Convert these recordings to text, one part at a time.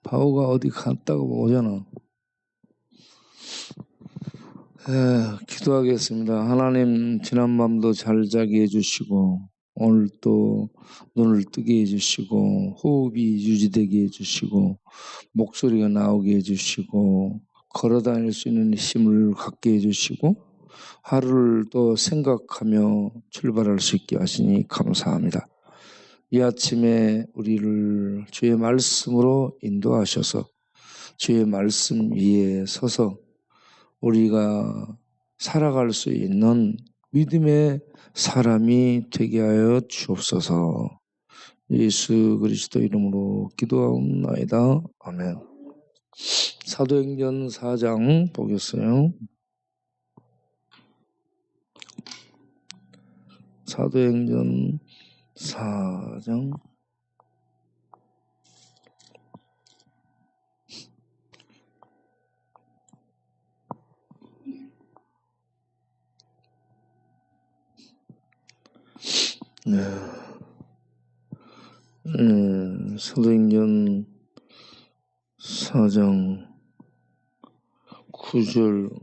바오가 어디 갔다가 오잖아. 기도하겠습니다. 하나님, 지난 밤도 잘 자게 해주시고 오늘 또 눈을 뜨게 해주시고 호흡이 유지되게 해주시고 목소리가 나오게 해주시고 걸어다닐 수 있는 힘을 갖게 해주시고 하루를 또 생각하며 출발할 수 있게 하시니 감사합니다. 이 아침에 우리를 주의 말씀으로 인도하셔서 주의 말씀 위에 서서 우리가 살아갈 수 있는 믿음의 사람이 되게 하여 주옵소서. 예수 그리스도 이름으로 기도하옵나이다. 아멘. 사도행전 4장 보겠어요. 사도행전 4장 사도행전 4장 9절부터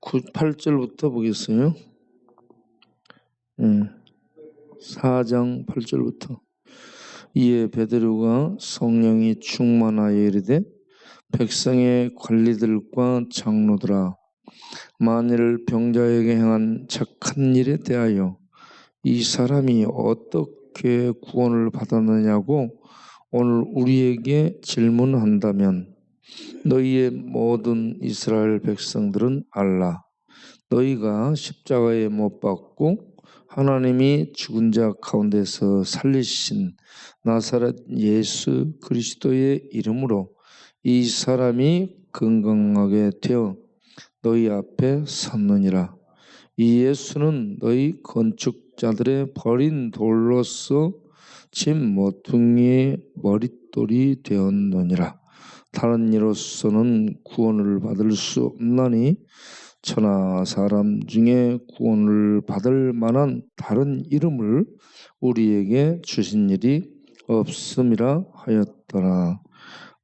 8절부터 보겠어요. 4장 8절부터 이에 베드로가 성령이 충만하여 이르되 백성의 관리들과 장로들아 만일 병자에게 행한 착한 일에 대하여 이 사람이 어떻게 구원을 받았느냐고 오늘 우리에게 질문한다면 너희의 모든 이스라엘 백성들은 알라. 너희가 십자가에 못 박고 하나님이 죽은 자 가운데서 살리신 나사렛 예수 그리스도의 이름으로 이 사람이 건강하게 되어 너희 앞에 섰느니라. 이 예수는 너희 건축자들의 버린 돌로서 집 모퉁이의 머릿돌이 되었느니라. 다른 이로서는 구원을 받을 수 없나니 천하 사람 중에 구원을 받을 만한 다른 이름을 우리에게 주신 일이 없음이라 하였더라.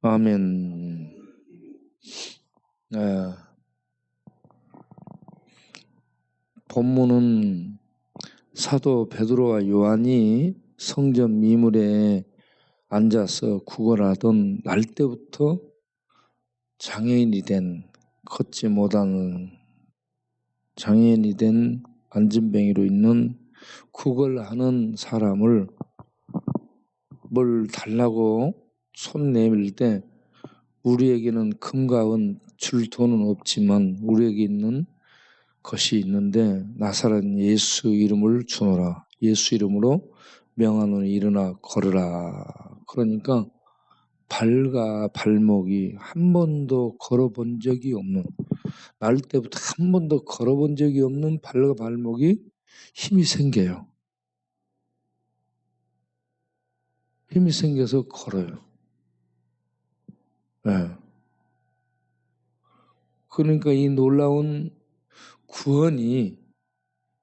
아멘. 본문은 사도 베드로와 요한이 성전 미물에 앉아서 구걸하던 날 때부터 장애인이 된, 걷지 못하는 장애인이 된 안진뱅이로 있는 구걸하는 사람을 뭘 달라고 손 내밀 때 우리에게는 금과 은 줄 돈은 없지만 우리에게 있는 것이 있는데 나사렛 예수 이름을 주노라. 예수 이름으로 명하노니 일어나 걸으라. 그러니까 발과 발목이 한 번도 걸어본 적이 없는, 날 때부터 한 번도 걸어본 적이 없는 발과 발목이 힘이 생겨요. 힘이 생겨서 걸어요. 그러니까 이 놀라운 구원이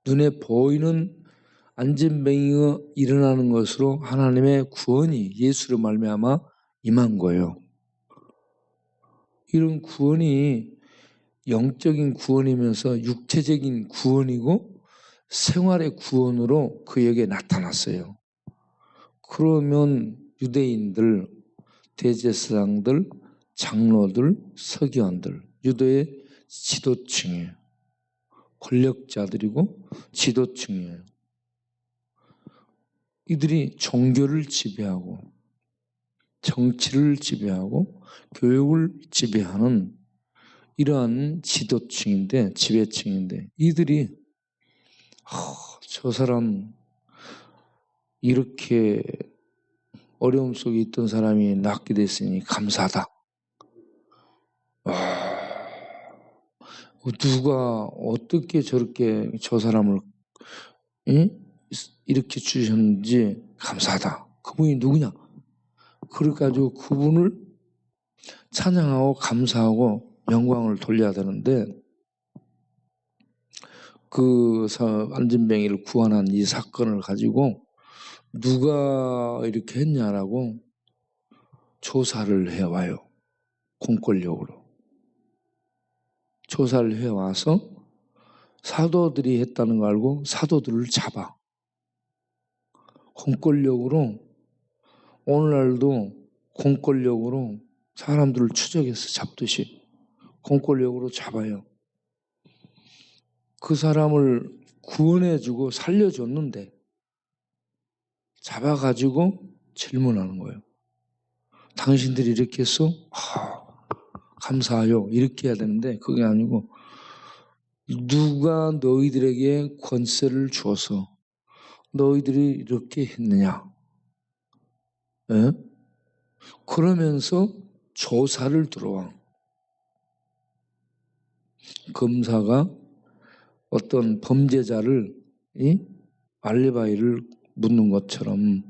눈에 보이는 안진뱅이가 일어나는 것으로 하나님의 구원이 예수로 말미암아 임한 거예요. 이런 구원이 영적인 구원이면서 육체적인 구원이고 생활의 구원으로 그에게 나타났어요. 그러면 유대인들, 대제사장들, 장로들, 서기관들, 유대의 지도층이에요. 권력자들이고 지도층이에요. 이들이 종교를 지배하고 정치를 지배하고 교육을 지배하는 이러한 지도층인데, 지배층인데 이들이 저 사람 이렇게 어려움 속에 있던 사람이 낫게 됐으니 감사하다. 누가 어떻게 저렇게 저 사람을 이렇게 주셨는지 감사하다. 그분이 누구냐? 그래가지고 그분을 찬양하고 감사하고 영광을 돌려야 되는데 그 안진뱅이를 구원한 이 사건을 가지고 누가 이렇게 했냐라고 조사를 해와요. 공권력으로. 조사를 해와서 사도들이 했다는 거 알고 사도들을 잡아. 공권력으로, 오늘날도 공권력으로 사람들을 추적해서 잡듯이 공권력으로 잡아요. 그 사람을 구원해주고 살려줬는데 잡아가지고 질문하는 거예요. 당신들이 이렇게 했어? 감사해요. 이렇게 해야 되는데 그게 아니고, 누가 너희들에게 권세를 주어서 너희들이 이렇게 했느냐? 에? 그러면서 조사를 들어와. 검사가 어떤 범죄자를, 알리바이를 묻는 것처럼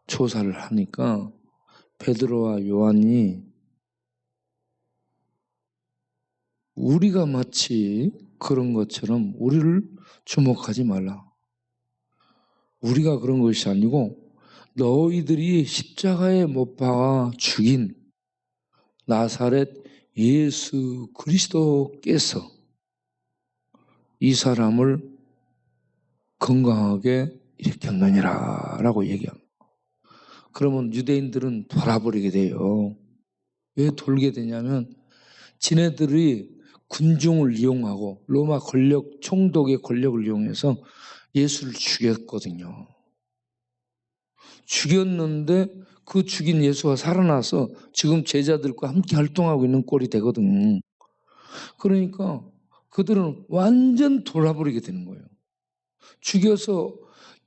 조사를 하니까 베드로와 요한이 우리가 마치 그런 것처럼 우리를 주목하지 말라. 우리가 그런 것이 아니고 너희들이 십자가에 못 박아 죽인 나사렛 예수 그리스도께서 이 사람을 건강하게 일으켰느니라 라고 얘기합니다. 그러면 유대인들은 돌아버리게 돼요. 왜 돌게 되냐면 지네들이 군중을 이용하고 로마 권력, 총독의 권력을 이용해서 예수를 죽였거든요. 죽였는데 그 죽인 예수가 살아나서 지금 제자들과 함께 활동하고 있는 꼴이 되거든. 그러니까 그들은 완전 돌아버리게 되는 거예요. 죽여서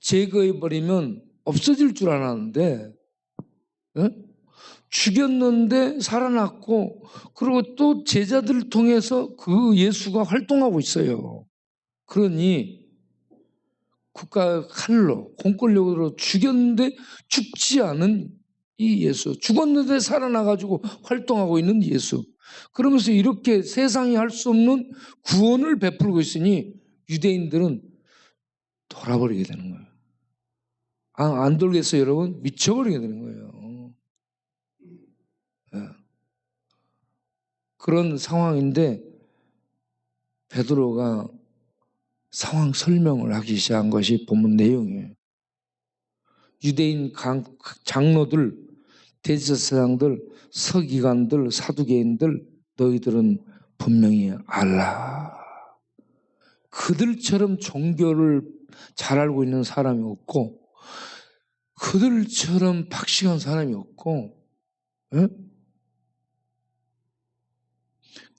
제거해버리면 없어질 줄 알았는데, 죽였는데 살아났고, 그리고 또 제자들을 통해서 그 예수가 활동하고 있어요. 그러니 국가 칼로, 공권력으로 죽였는데 죽지 않은 이 예수, 죽었는데 살아나가지고 활동하고 있는 예수, 그러면서 이렇게 세상이 할 수 없는 구원을 베풀고 있으니 유대인들은 돌아버리게 되는 거예요. 안 돌겠어요, 여러분? 미쳐버리게 되는 거예요. 그런 상황인데 베드로가 상황 설명을 하기 시작한 것이 본문 내용이에요. 유대인 장로들, 대제사장들, 서기관들, 사두개인들, 너희들은 분명히 알라. 그들처럼 종교를 잘 알고 있는 사람이 없고, 그들처럼 박식한 사람이 없고,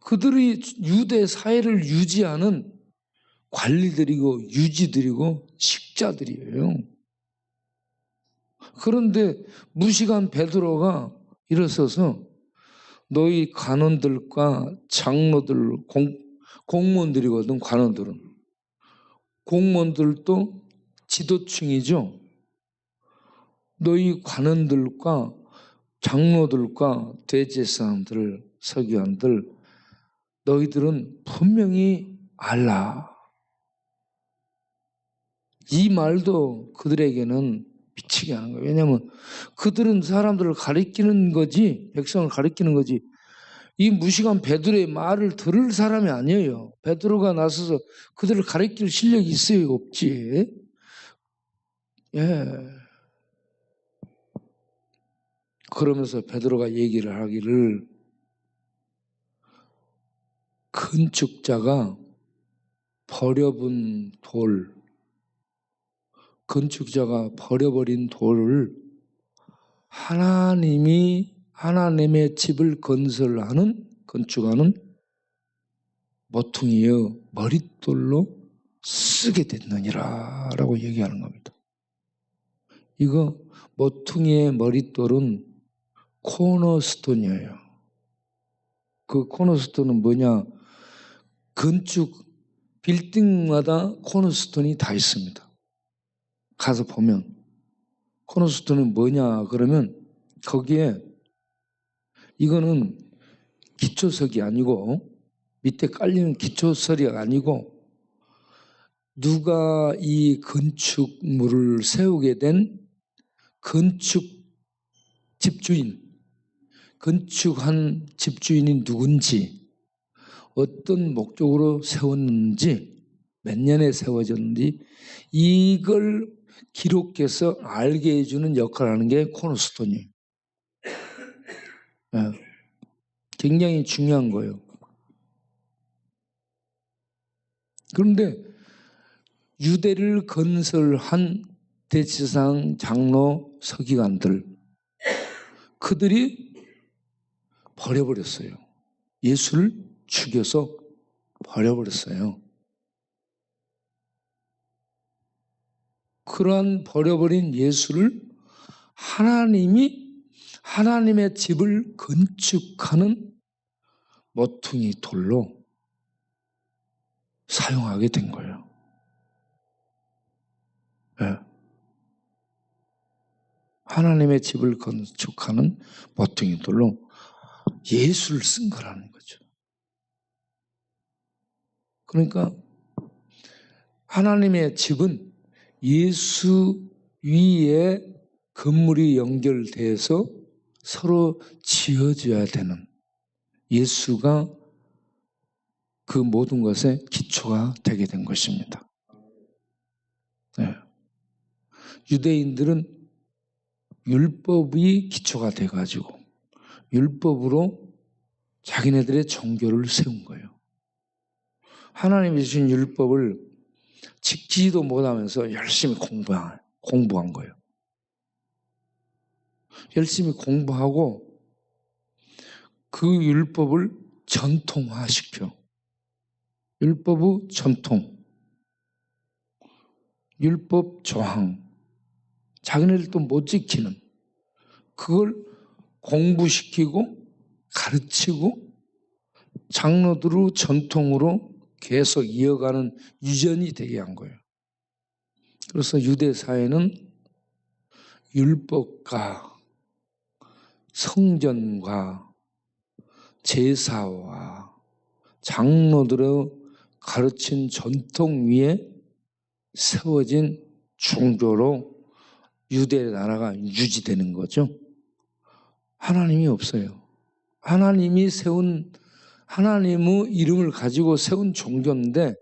그들이 유대 사회를 유지하는 관리들이고 유지들이고 식자들이에요. 그런데 무식한 베드로가 일어서서 너희 관원들과 장로들, 공무원들이거든. 관원들은 공무원들도 지도층이죠. 너희 관원들과 장로들과 대제사장들, 서기관들, 너희들은 분명히 알라. 이 말도 그들에게는 미치게 하는 거예요. 왜냐하면 그들은 사람들을 가리키는 거지, 백성을 가리키는 거지, 이 무식한 베드로의 말을 들을 사람이 아니에요. 베드로가 나서서 그들을 가리킬 실력이 있어요, 없지? 그러면서 베드로가 얘기를 하기를, 건축자가 버려본 돌, 건축자가 버려버린 돌을 하나님이 하나님의 집을 건축하는 모퉁이의 머릿돌로 쓰게 됐느니라 라고 얘기하는 겁니다. 이거 모퉁이의 머릿돌은 코너스톤이에요. 그 코너스톤은 뭐냐? 건축 빌딩마다 코너스톤이 다 있습니다. 가서 보면 코너스톤은 뭐냐 그러면 거기에 이거는 기초석이 아니고 밑에 깔리는 기초설이 아니고 누가 이 건축물을 세우게 된 건축 집주인, 건축한 집주인이 누군지, 어떤 목적으로 세웠는지, 몇 년에 세워졌는지 이걸 기록해서 알게 해주는 역할을 하는 게 코너스톤이에요. 네. 굉장히 중요한 거예요. 그런데 유대를 건설한 대제사장, 장로, 서기관들, 그들이 버려버렸어요. 예수를 죽여서 버려버렸어요. 그러한 버려버린 예수를 하나님의 집을 건축하는 모퉁이 돌로 사용하게 된 거예요. 네. 하나님의 집을 건축하는 모퉁이 돌로 예수를 쓴 거라는 거죠. 그러니까 하나님의 집은 예수 위에 건물이 연결돼서 서로 지어져야 되는, 예수가 그 모든 것의 기초가 되게 된 것입니다. 네. 유대인들은 율법이 기초가 돼가지고 율법으로 자기네들의 종교를 세운 거예요. 하나님이 주신 율법을 지키지도 못하면서 열심히 공부한 거예요. 열심히 공부하고 그 율법을 전통화시켜. 율법의 전통, 율법 조항, 자기네들도 못 지키는 그걸 공부시키고 가르치고 장로들의 전통으로 계속 이어가는 유전이 되게 한 거예요. 그래서 유대 사회는 율법과 성전과 제사와 장로들의 가르친 전통 위에 세워진 종교로 유대 나라가 유지되는 거죠. 하나님이 없어요. 하나님이 세운, 하나님의 이름을 가지고 세운 종교인데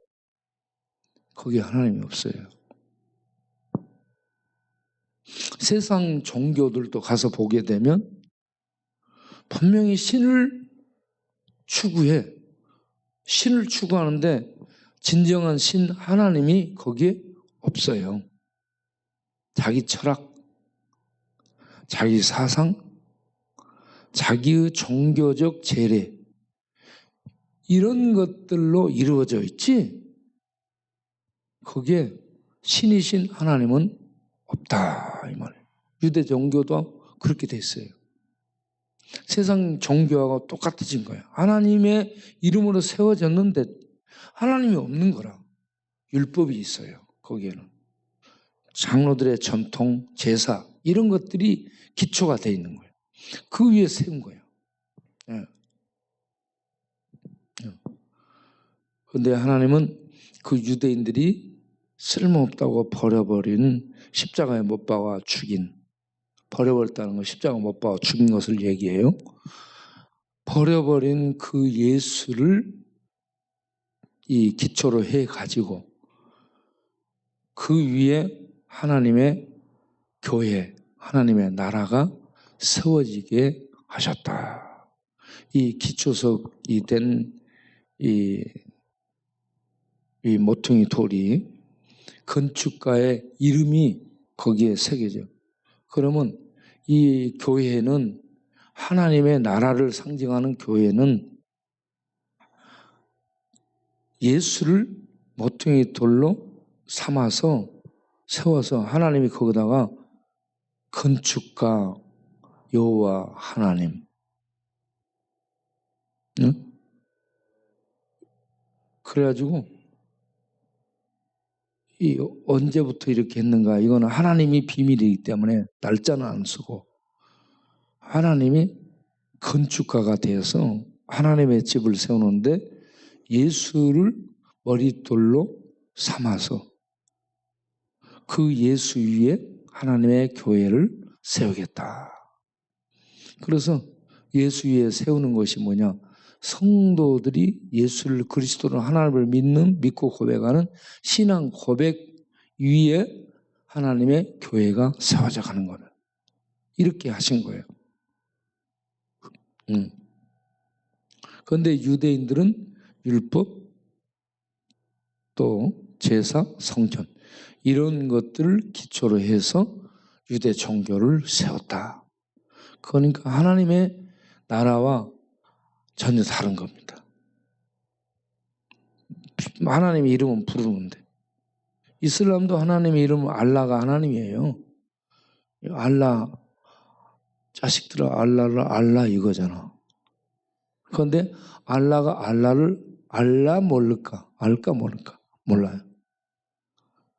거기에 하나님이 없어요. 세상 종교들도 가서 보게 되면 분명히 신을 추구해. 신을 추구하는데 진정한 신 하나님이 거기에 없어요. 자기 철학, 자기 사상, 자기의 종교적 재래, 이런 것들로 이루어져 있지 거기에 신이신 하나님은 없다 이 말이에요. 유대 종교도 그렇게 돼 있어요. 세상 종교하고 똑같아진 거예요. 하나님의 이름으로 세워졌는데 하나님이 없는 거라. 율법이 있어요. 거기에는 장로들의 전통, 제사 이런 것들이 기초가 돼 있는 거예요. 그 위에 세운 거예요. 그런데 하나님은 그 유대인들이 쓸모없다고 버려버린, 십자가에 못 박아 죽인, 버려버렸다는 건 십자가 못 박아 죽인 것을 얘기해요. 버려버린 그 예수를 이 기초로 해가지고 그 위에 하나님의 교회, 하나님의 나라가 세워지게 하셨다. 이 기초석이 된 이 모퉁이 돌이 건축가의 이름이 거기에 새겨져. 그러면 이 교회는, 하나님의 나라를 상징하는 교회는 예수를 모퉁이 돌로 삼아서 세워서 하나님이 거기다가 건축가 여호와 하나님, 응? 그래가지고 이 언제부터 이렇게 했는가, 이거는 하나님이 비밀이기 때문에 날짜는 안 쓰고 하나님이 건축가가 되어서 하나님의 집을 세우는데 예수를 머릿돌로 삼아서 그 예수 위에 하나님의 교회를 세우겠다. 그래서 예수 위에 세우는 것이 뭐냐? 성도들이 예수를 그리스도로 하나님을 믿고 고백하는 신앙 고백 위에 하나님의 교회가 세워져 가는 거예요. 이렇게 하신 거예요. 그런데 유대인들은 율법, 또 제사, 성전 이런 것들을 기초로 해서 유대 종교를 세웠다. 그러니까 하나님의 나라와 전혀 다른 겁니다. 하나님의 이름은 부르는데 이슬람도 하나님의 이름은 알라가 하나님이에요. 알라 자식들아 알라 이거잖아. 그런데 알라가 알라를 알라 모를까? 알까 모를까? 몰라요.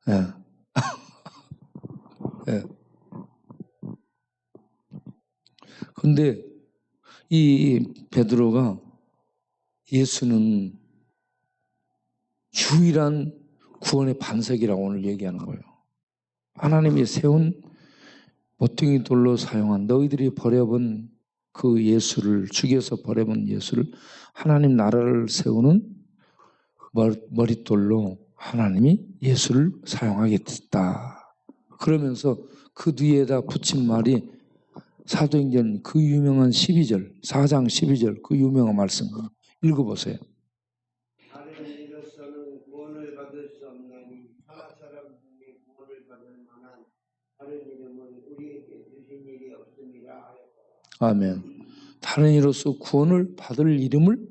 예. 예. 근데 이 베드로가 예수는 유일한 구원의 반석이라고 오늘 얘기하는 거예요. 하나님이 세운 모퉁이 돌로 사용한 너희들이 버려본 그 예수를 죽여서 버려본 예수를 하나님 나라를 세우는 머릿돌로 하나님이 예수를 사용하겠다. 그러면서 그 뒤에다 붙인 말이 사도행전 그 유명한 12절 4장 12절 그 유명한 말씀 읽어보세요. 다른 이로서는 구원을 받을 수 없나니 천하 사람 중에 구원을 받을 만한 다른 이름은 우리에게 주신 일이 없음이라 하였다. 아멘. 다른 이로서 구원을 받을 이름을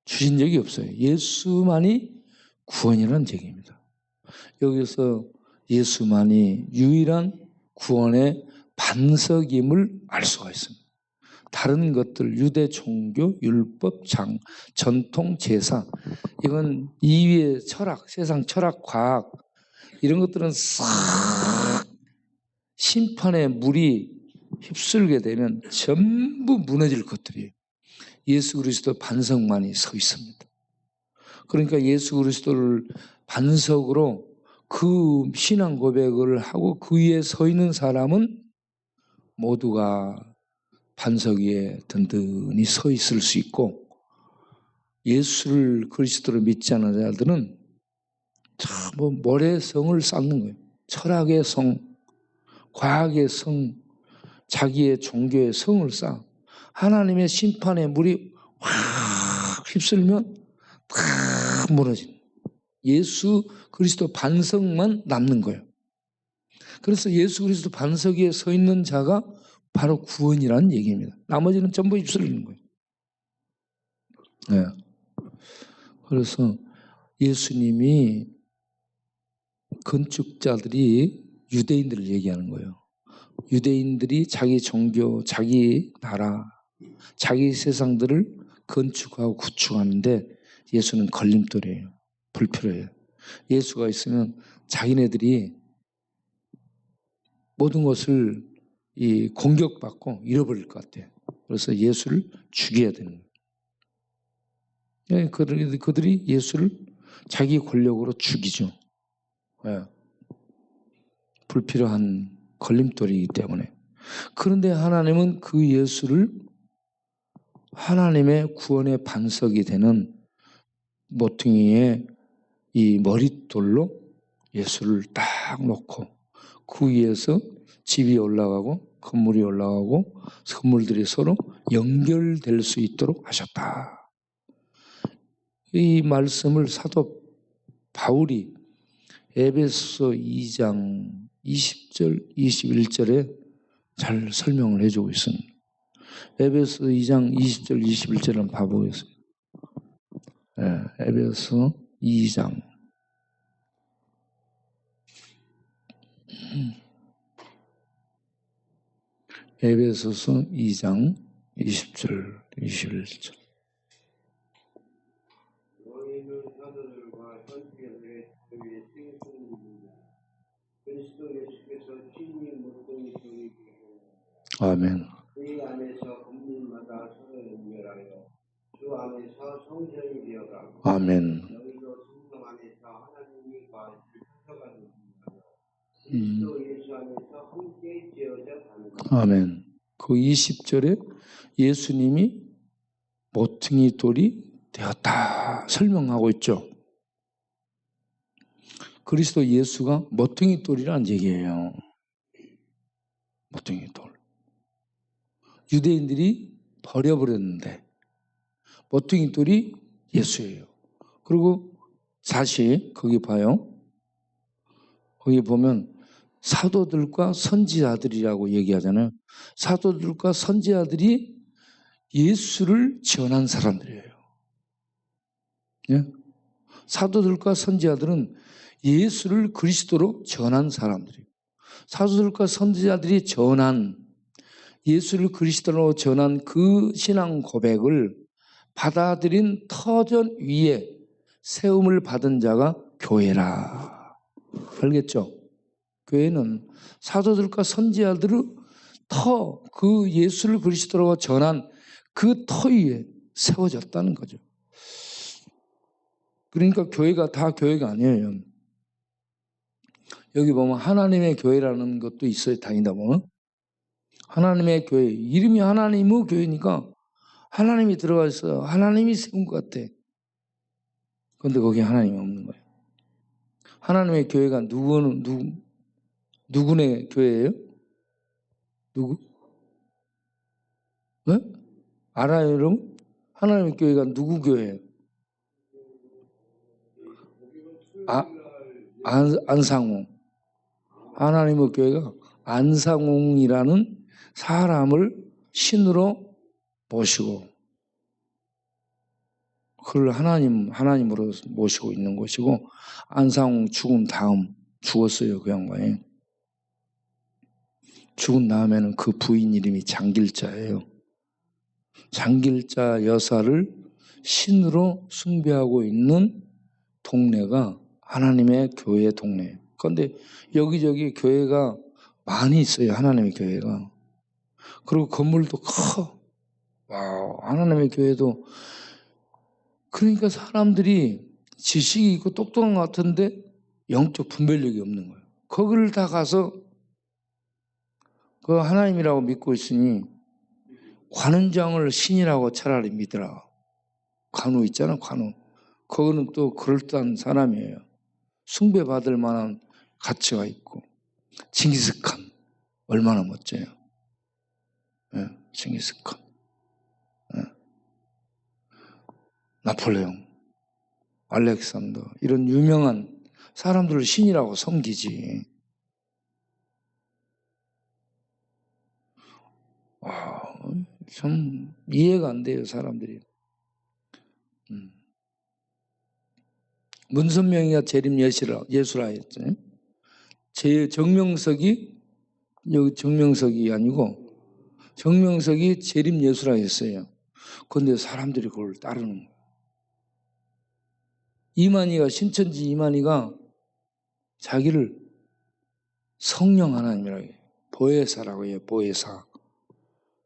주신 적이 없어요. 예수만이 구원이라는 얘기입니다. 여기서 예수만이 유일한 구원의 반석임을 알 수가 있습니다. 다른 것들 유대 종교, 율법, 전통, 제사 이건 이위의 철학, 세상 철학, 과학 이런 것들은 싹 심판의 물이 휩쓸게 되면 전부 무너질 것들이에요. 예수 그리스도 반석만이 서 있습니다. 그러니까 예수 그리스도를 반석으로 그 신앙 고백을 하고 그 위에 서 있는 사람은 모두가 반석 위에 든든히 서 있을 수 있고 예수를 그리스도로 믿지 않는 자들은 뭐 모래성을 쌓는 거예요. 철학의 성, 과학의 성, 자기의 종교의 성을 쌓아 하나님의 심판의 물이 확 휩쓸면 다 무너진 예수 그리스도 반석만 남는 거예요. 그래서 예수 그리스도 반석 위에 서 있는 자가 바로 구원이라는 얘기입니다. 나머지는 전부 휩쓸리는 거예요. 네. 그래서 예수님이 건축자들이 유대인들을 얘기하는 거예요. 유대인들이 자기 종교, 자기 나라, 자기 세상들을 건축하고 구축하는데 예수는 걸림돌이에요. 불필요해요. 예수가 있으면 자기네들이 모든 것을 공격받고 잃어버릴 것 같아요. 그래서 예수를 죽여야 되는 거예요. 그들이 예수를 자기 권력으로 죽이죠. 네. 불필요한 걸림돌이기 때문에. 그런데 하나님은 그 예수를 하나님의 구원의 반석이 되는 모퉁이의 이 머릿돌로 예수를 딱 놓고 그 위에서 집이 올라가고 건물이 올라가고 건물들이 서로 연결될 수 있도록 하셨다. 이 말씀을 사도 바울이 에베소 2장 20절 21절에 잘 설명을 해주고 있습니다. 에베소 2장 20절 21절을 한번 봐보겠습니다. 네, 에베소 2장 에베소서 2장 20절 21절 너희는 사도들과 선지자들의 교회의 생수입니다. 그리스도 예수께서 친히 모퉁이 돌이 되고 아멘. 그의 안에서 건물마다 서로 연결하여 주 안에서 성전이 되어가고 아멘. 너희도 성령 안에서 하나님이 거하실 처소가 되십니다. 그리스도 예수 안에서 함께 지어 되어져 가는 아멘. 그 20절에 예수님이 모퉁이 돌이 되었다 설명하고 있죠. 그리스도 예수가 모퉁이 돌이라는 얘기예요. 모퉁이 돌. 유대인들이 버려버렸는데 모퉁이 돌이 예수예요. 그리고 다시 거기 봐요. 거기 보면 사도들과 선지자들이라고 얘기하잖아요. 사도들과 선지자들이 예수를 전한 사람들이에요. 예? 사도들과 선지자들은 예수를 그리스도로 전한 사람들이에요. 사도들과 선지자들이 전한 예수를 그리스도로 전한 그 신앙 고백을 받아들인 터전 위에 세움을 받은 자가 교회라. 알겠죠? 교회는 사도들과 선지자들의 그 예수를 그리스도로 전한 그 터 위에 세워졌다는 거죠. 그러니까 교회가 다 교회가 아니에요. 여기 보면 하나님의 교회라는 것도 있어요. 다니다 보면 하나님의 교회, 이름이 하나님의 교회니까 하나님이 들어가 있어요. 하나님이 세운 것 같아. 그런데 거기에 하나님이 없는 거예요. 하나님의 교회가 누구네 교회예요? 누구? 네? 알아요, 여러분? 하나님의 교회가 누구 교회예요? 안상홍. 하나님의 교회가 안상홍이라는 사람을 신으로 모시고 그를 하나님으로 모시고 있는 것이고, 안상홍 죽은 다음 죽었어요. 그 양반이. 죽은 다음에는 그 부인 이름이 장길자예요. 장길자 여사를 신으로 숭배하고 있는 동네가 하나님의 교회 동네. 그런데 여기저기 교회가 많이 있어요. 하나님의 교회가. 그리고 건물도 커. 와, 하나님의 교회도. 그러니까 사람들이 지식이 있고 똑똑한 것 같은데 영적 분별력이 없는 거예요. 거기를 다 가서 그 하나님이라고 믿고 있으니 관원장을 신이라고 차라리 믿으라. 관우 있잖아, 관우. 그거는 또 그럴듯한 사람이에요. 숭배받을 만한 가치가 있고. 징기스칸 얼마나 멋져요. 네, 징기스칸. 네. 나폴레옹, 알렉산더 이런 유명한 사람들을 신이라고 섬기지. 참 이해가 안 돼요, 사람들이. 문선명이가 재림 예수라 했죠. 제 정명석이 여기 정명석이 아니고 정명석이 재림 예수라 했어요. 그런데 사람들이 그걸 따르는 거예요. 이만희가 신천지 이만희가 자기를 성령 하나님이라고 해요. 보혜사라고 해요.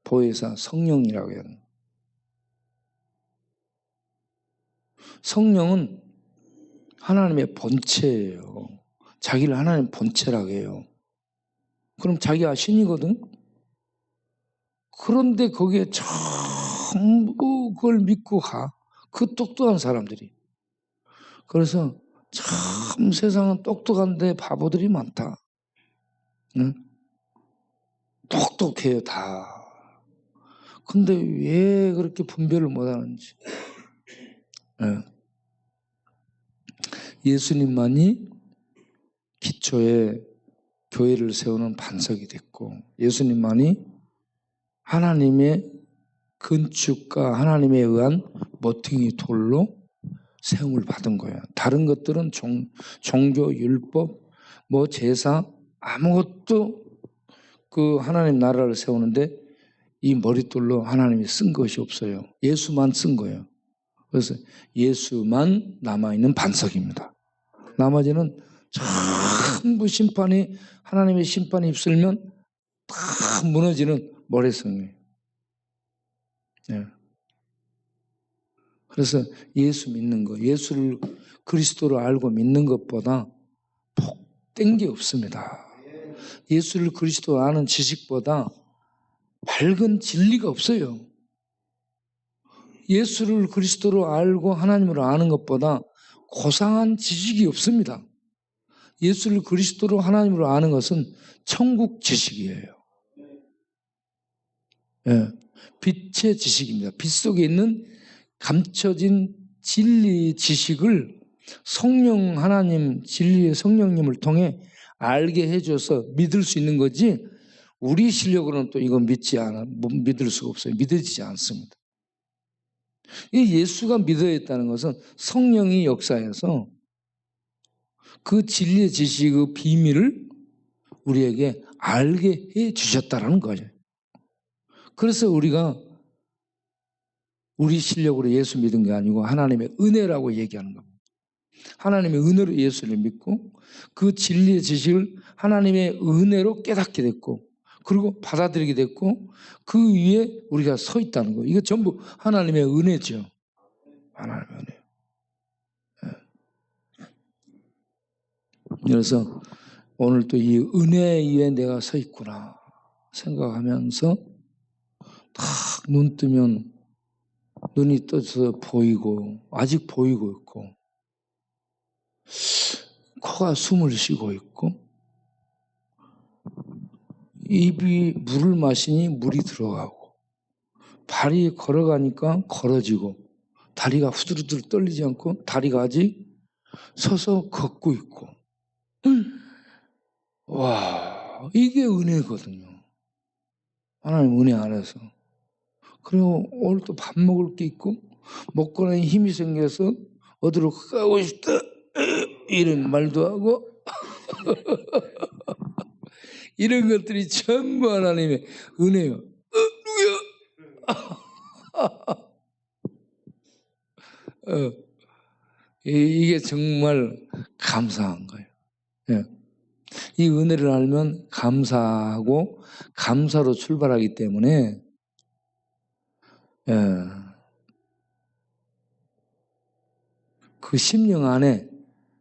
보혜사 성령이라고 해요. 성령은 하나님의 본체예요. 자기를 하나님 본체라고 해요. 그럼 자기가 신이거든. 그런데 거기에 전부 그걸 믿고 가. 그 똑똑한 사람들이. 그래서 참 세상은 똑똑한데 바보들이 많다. 응? 똑똑해요, 다. 근데 왜 그렇게 분별을 못하는지. 네. 예수님만이 기초에 교회를 세우는 반석이 됐고, 예수님만이 하나님의 건축과 하나님에 의한 모퉁이 돌로 세움을 받은 거예요. 다른 것들은 종교, 율법, 제사 아무것도 그 하나님 나라를 세우는데 이 머릿돌로 하나님이 쓴 것이 없어요. 예수만 쓴 거예요. 그래서 예수만 남아있는 반석입니다. 나머지는 전부 하나님의 심판이 입술면 다 무너지는 모래성이에요. 네. 그래서 예수 믿는 거, 예수를 그리스도로 알고 믿는 것보다 복된 게 없습니다. 예수를 그리스도 아는 지식보다 밝은 진리가 없어요. 예수를 그리스도로 알고 하나님으로 아는 것보다 고상한 지식이 없습니다. 예수를 그리스도로 하나님으로 아는 것은 천국 지식이에요. 예, 빛의 지식입니다. 빛 속에 있는 감춰진 진리 지식을 성령 하나님, 진리의 성령님을 통해 알게 해줘서 믿을 수 있는 거지, 우리 실력으로는 또 이건 믿을 수가 없어요. 믿어지지 않습니다. 이 예수가 믿어졌다는 것은 성령이 역사해서 그 진리의 지식, 그 비밀을 우리에게 알게 해 주셨다는 거죠. 그래서 우리가 우리 실력으로 예수 믿은 게 아니고 하나님의 은혜라고 얘기하는 겁니다. 하나님의 은혜로 예수를 믿고 그 진리의 지식을 하나님의 은혜로 깨닫게 됐고, 그리고 받아들이게 됐고, 그 위에 우리가 서 있다는 거예요. 이거 전부 하나님의 은혜죠. 하나님의 은혜. 그래서 오늘 또 이 은혜 위에 내가 서 있구나 생각하면서 딱 눈 뜨면 눈이 떠서 보이고, 아직 보이고 있고, 코가 숨을 쉬고 있고, 입이 물을 마시니 물이 들어가고, 발이 걸어가니까 걸어지고, 다리가 후들후들 떨리지 않고 다리가 아직 서서 걷고 있고. 와, 이게 은혜거든요. 하나님 은혜 안에서. 그리고 오늘 또 밥 먹을 게 있고, 먹고 나니 힘이 생겨서 어디로 가고 싶다 이런 말도 하고 이런 것들이 전부 하나님의 은혜요. 이게 정말 감사한 거예요. 예. 이 은혜를 알면 감사하고 감사로 출발하기 때문에, 그 심령 안에,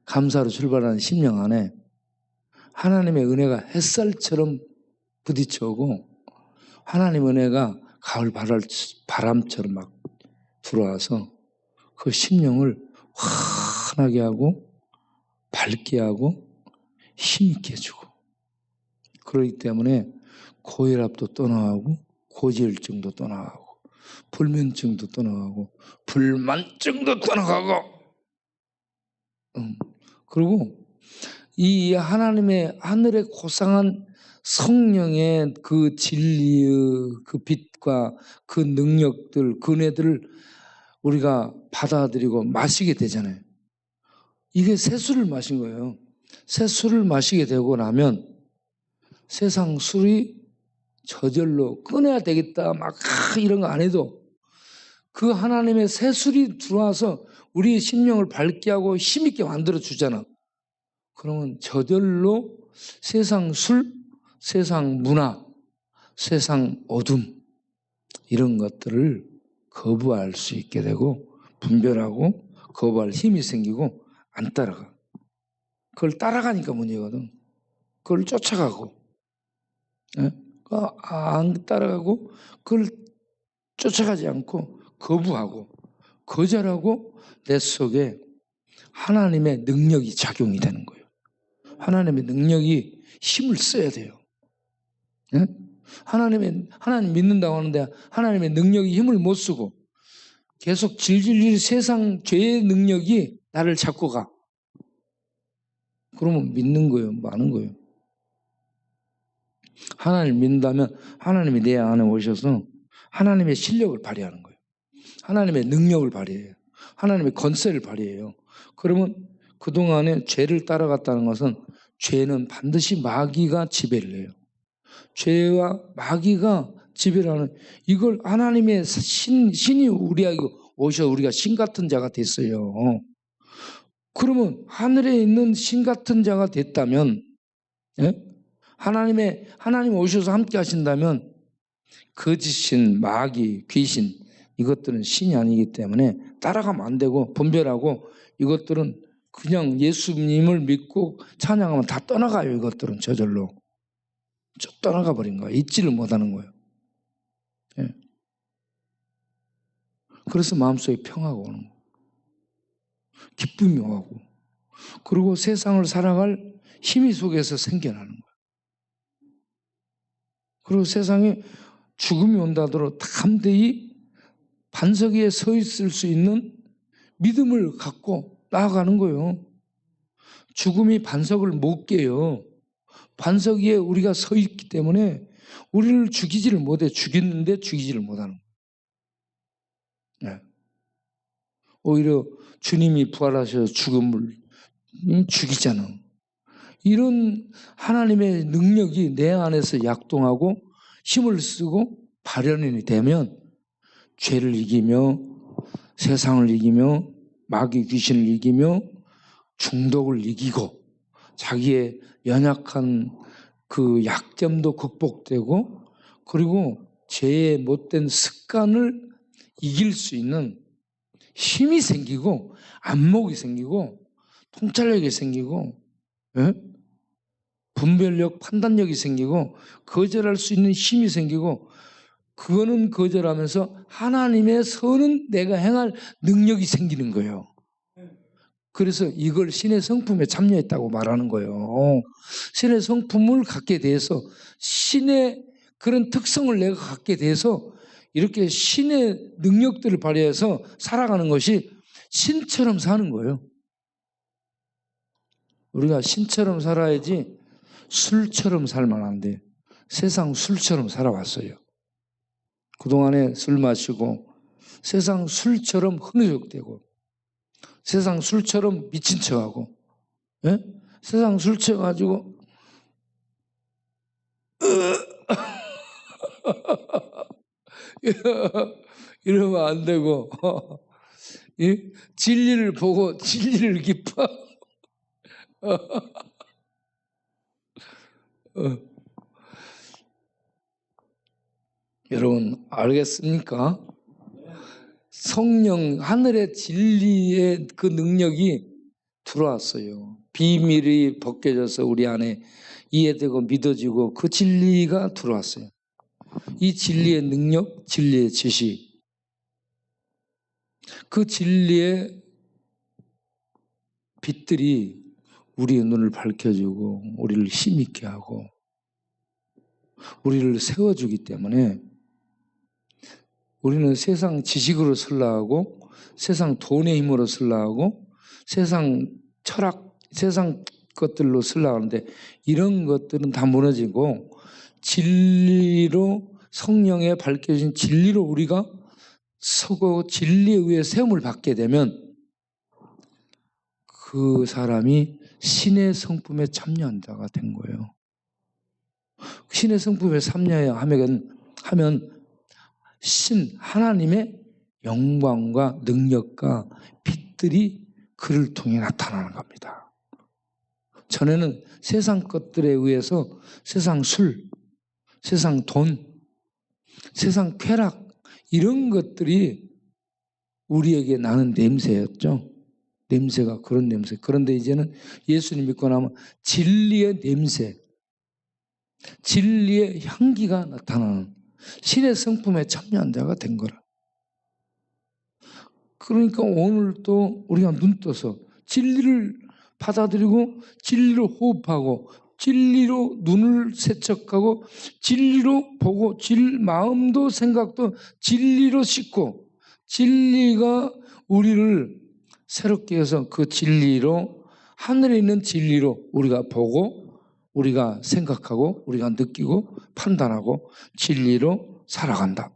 감사로 출발하는 심령 안에 하나님의 은혜가 햇살처럼 부딪혀오고, 하나님의 은혜가 가을 바람처럼 막 들어와서 그 심령을 환하게 하고 밝게 하고 힘있게 해주고, 그렇기 때문에 고혈압도 떠나가고 고지혈증도 떠나가고 불면증도 떠나가고 불만증도 떠나가고, 그리고 이 하나님의 하늘의 고상한 성령의 그 진리의 그 빛과 그 능력들, 그 은혜들을 우리가 받아들이고 마시게 되잖아요. 이게 새술을 마신 거예요. 새술을 마시게 되고 나면 세상 술이 저절로 끊어야 되겠다 막 이런 거 안 해도 그 하나님의 새술이 들어와서 우리의 심령을 밝게 하고 힘있게 만들어 주잖아. 그러면 저절로 세상 술, 세상 문화, 세상 어둠 이런 것들을 거부할 수 있게 되고, 분별하고 거부할 힘이 생기고 안 따라가. 그걸 따라가니까 문제거든. 그걸 쫓아가고, 안 따라가고 그걸 쫓아가지 않고 거부하고 거절하고 내 속에 하나님의 능력이 작용이 되는 거예요. 하나님의 능력이 힘을 써야 돼요. 하나님 믿는다고 하는데 하나님의 능력이 힘을 못 쓰고 계속 질질 세상 죄의 능력이 나를 잡고 가. 그러면 믿는 거예요, 많은 거예요. 하나님을 믿는다면 하나님이 내 안에 오셔서 하나님의 실력을 발휘하는 거예요. 하나님의 능력을 발휘해요. 하나님의 권세를 발휘해요. 그러면 그동안에 죄를 따라갔다는 것은 죄는 반드시 마귀가 지배를 해요. 죄와 마귀가 지배를 하는, 이걸 하나님의 신이 우리에게 오셔 우리가 신 같은 자가 됐어요. 그러면 하늘에 있는 신 같은 자가 됐다면, 하나님 오셔서 함께 하신다면 거짓신, 마귀, 귀신 이것들은 신이 아니기 때문에 따라가면 안 되고 분별하고, 이것들은 그냥 예수님을 믿고 찬양하면 다 떠나가요. 이것들은 저절로. 떠나가 버린 거야. 잊지를 못하는 거예요. 예. 그래서 마음속에 평화가 오는 거예요. 기쁨이 오고, 그리고 세상을 살아갈 힘이 속에서 생겨나는 거예요. 그리고 세상에 죽음이 온다더라도 담대히 반석 위에 서 있을 수 있는 믿음을 갖고 나아가는 거예요. 죽음이 반석을 못 깨요. 반석 위에 우리가 서 있기 때문에 우리를 죽이지를 못해. 죽였는데 죽이지를 못하는 거예요. 네. 오히려 주님이 부활하셔서 죽음을 죽이잖아. 이런 하나님의 능력이 내 안에서 약동하고 힘을 쓰고 발현이 되면 죄를 이기며 세상을 이기며 마귀 귀신을 이기며 중독을 이기고 자기의 연약한 그 약점도 극복되고, 그리고 죄의 못된 습관을 이길 수 있는 힘이 생기고 안목이 생기고 통찰력이 생기고, 예? 분별력, 판단력이 생기고 거절할 수 있는 힘이 생기고, 그거는 거절하면서 하나님의 선은 내가 행할 능력이 생기는 거예요. 그래서 이걸 신의 성품에 참여했다고 말하는 거예요. 신의 성품을 갖게 돼서, 신의 그런 특성을 내가 갖게 돼서 이렇게 신의 능력들을 발휘해서 살아가는 것이 신처럼 사는 거예요. 우리가 신처럼 살아야지 술처럼 살면 안 돼. 세상 술처럼 살아왔어요. 그동안에 술 마시고 세상 술처럼 흐느적대고 세상 술처럼 미친 척하고, 예? 세상 술 취해가지고 이러면 안 되고 진리를 보고 진리를 기뻐. 여러분 알겠습니까? 성령, 하늘의 진리의 그 능력이 들어왔어요. 비밀이 벗겨져서 우리 안에 이해되고 믿어지고 그 진리가 들어왔어요. 이 진리의 능력, 진리의 지식, 그 진리의 빛들이 우리의 눈을 밝혀주고 우리를 힘있게 하고 우리를 세워주기 때문에 우리는 세상 지식으로 설라하고 세상 돈의 힘으로 설라하고 세상 철학, 세상 것들로 설라하는데, 이런 것들은 다 무너지고 진리로, 성령에 밝혀진 진리로 우리가 서고 진리에 의해 세움을 받게 되면 그 사람이 신의 성품에 참여한 자가 된 거예요. 신의 성품에 참여하면 하나님의 영광과 능력과 빛들이 그를 통해 나타나는 겁니다. 전에는 세상 것들에 의해서 세상 술, 세상 돈, 세상 쾌락, 이런 것들이 우리에게 나는 냄새였죠. 냄새가 그런 냄새. 그런데 이제는 예수님 믿고 나면 진리의 냄새, 진리의 향기가 나타나는 신의 성품에 참여한 자가 된 거라. 그러니까 오늘 또 우리가 눈 떠서 진리를 받아들이고 진리로 호흡하고 진리로 눈을 세척하고 진리로 보고 마음도 생각도 진리로 씻고 진리가 우리를 새롭게 해서 그 진리로, 하늘에 있는 진리로 우리가 보고 우리가 생각하고 우리가 느끼고 판단하고 진리로 살아간다.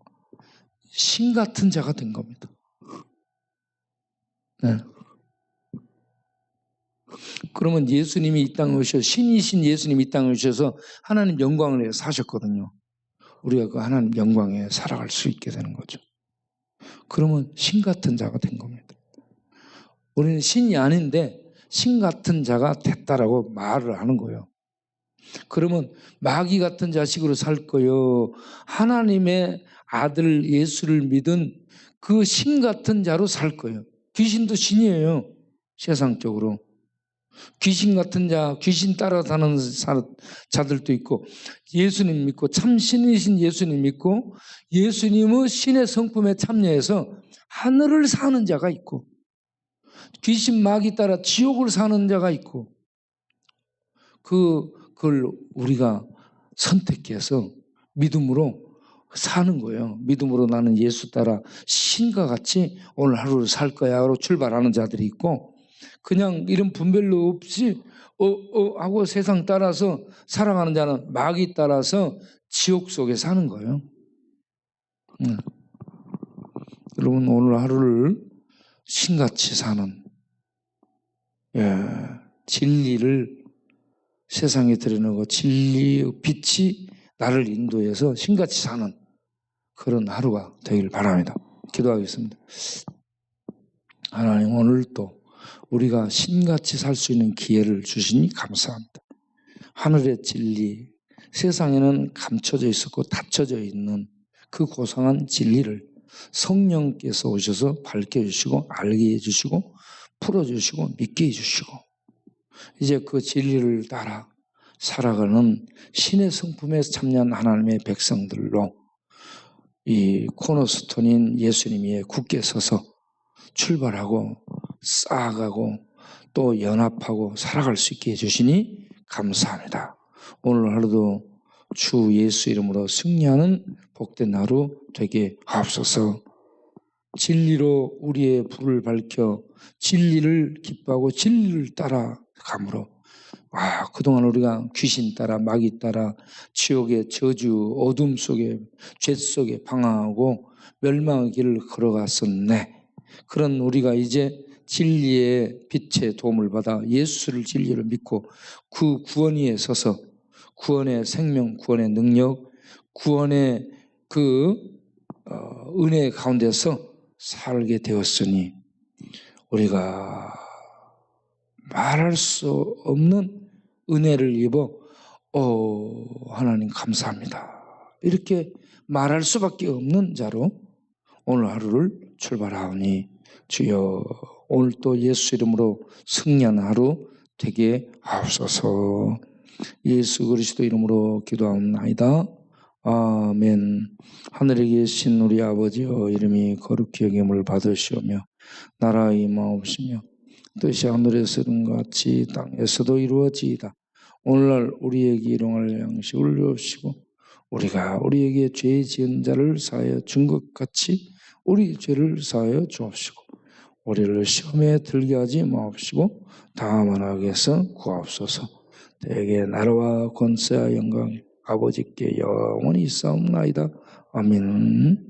신 같은 자가 된 겁니다. 네. 그러면 예수님이 이 땅에 오셔서, 신이신 예수님이 이 땅에 오셔서 하나님 영광을 위해 사셨거든요. 우리가 그 하나님 영광에 살아갈 수 있게 되는 거죠. 그러면 신 같은 자가 된 겁니다. 우리는 신이 아닌데 신 같은 자가 됐다라고 말을 하는 거예요. 그러면 마귀 같은 자식으로 살 거요, 하나님의 아들 예수를 믿은 그 신 같은 자로 살 거예요. 귀신도 신이에요, 세상적으로. 귀신 같은 자, 귀신 따라 사는 자들도 있고, 예수님 믿고 참 신이신 예수님 믿고 예수님의 신의 성품에 참여해서 하늘을 사는 자가 있고, 귀신 마귀 따라 지옥을 사는 자가 있고, 그걸 우리가 선택해서 믿음으로 사는 거예요. 믿음으로 나는 예수 따라 신과 같이 오늘 하루를 살 거야로 출발하는 자들이 있고, 그냥 이런 분별로 없이 하고 세상 따라서 살아가는 자는 마귀 따라서 지옥 속에 사는 거예요. 여러분, 오늘 하루를 신같이 사는, 진리를 세상에 드러내고 진리의 빛이 나를 인도해서 신같이 사는 그런 하루가 되길 바랍니다. 기도하겠습니다. 하나님, 오늘 또 우리가 신같이 살 수 있는 기회를 주시니 감사합니다. 하늘의 진리, 세상에는 감춰져 있었고 닫혀져 있는 그 고상한 진리를 성령께서 오셔서 밝혀주시고 알게 해주시고 풀어주시고 믿게 해주시고, 이제 그 진리를 따라 살아가는 신의 성품에 참여한 하나님의 백성들로 이 코너스톤인 예수님이 굳게 서서 출발하고 쌓아가고 또 연합하고 살아갈 수 있게 해주시니 감사합니다. 오늘 하루도 주 예수 이름으로 승리하는 복된 하루 되게 하옵소서. 진리로 우리의 불을 밝혀 진리를 기뻐하고 진리를 따라감으로, 그동안 우리가 귀신 따라 마귀 따라 지옥의 저주 어둠 속에 죄 속에 방황하고 멸망의 길을 걸어갔었네. 그런 우리가 이제 진리의 빛의 도움을 받아 예수를 진리를 믿고 그 구원 위에 서서 구원의 생명, 구원의 능력, 구원의 그 은혜 가운데서 살게 되었으니 우리가 말할 수 없는 은혜를 입어 하나님 감사합니다, 이렇게 말할 수밖에 없는 자로 오늘 하루를 출발하오니 주여 오늘 또 예수 이름으로 승리하는 하루 되게 하옵소서. 예수 그리스도 이름으로 기도하옵나이다. 아멘. 하늘에 계신 우리 아버지여, 이름이 거룩히 여김을 받으시오며 나라가 임하옵시며 뜻이 하늘에서 이룬 것 같이 땅에서도 이루어지이다. 오늘날 우리에게 일용할 양식을 주옵시고 우리가 우리에게 죄 지은 자를 사하여 준 것 같이 우리 죄를 사하여 주옵시고 우리를 시험에 들게 하지 마옵시고 다만 악에서 구하옵소서. 대개 나라와 권세와 영광 아버지께 영원히 있사옵나이다. 아멘.